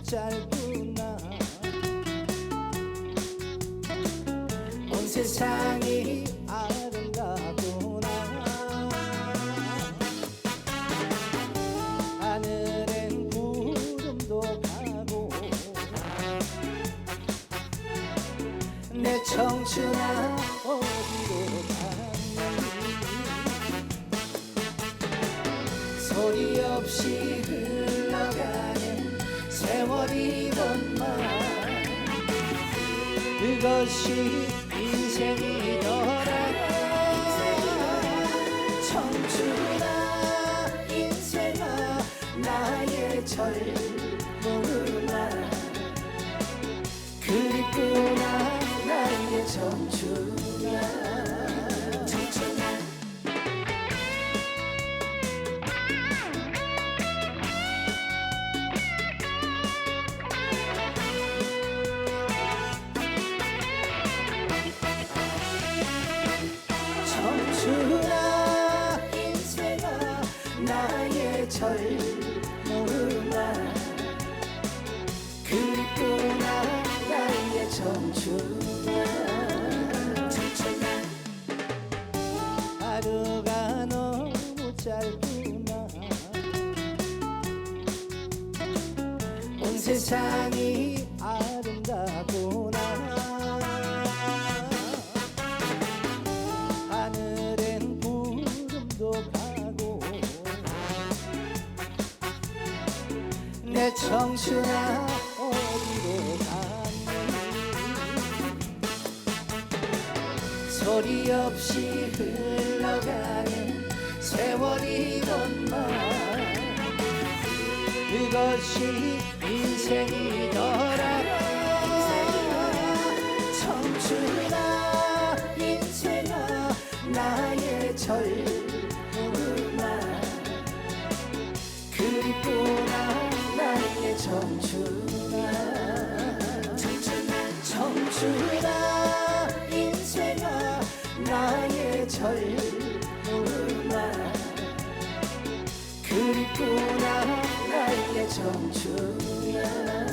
짧구나. 온 세상이 아름답구나. 하늘엔 구름도 가고 내 청춘아 어디로 갔니. 소리 없이 흘러가는 세월이건만 그것이 인생이더라. 청춘아 인생아 나의 젊음아 그립구나 나의 청춘아. 청춘아 인생아 나의 젊음아 그립구나 나의 청춘아. 하루가 너무 짧구나. 온 세상이 아름답구나. 하늘엔 구름도 가고 내 청춘아 어디로 갔니. 소리 없이 흘러가는 세월이건만 그것이 인생이더라. 청춘아 인생아 나의 젊음아 그립구나 나의 청춘아. 청춘아 인생아 나의 젊음아 그립구나 나의 청춘아.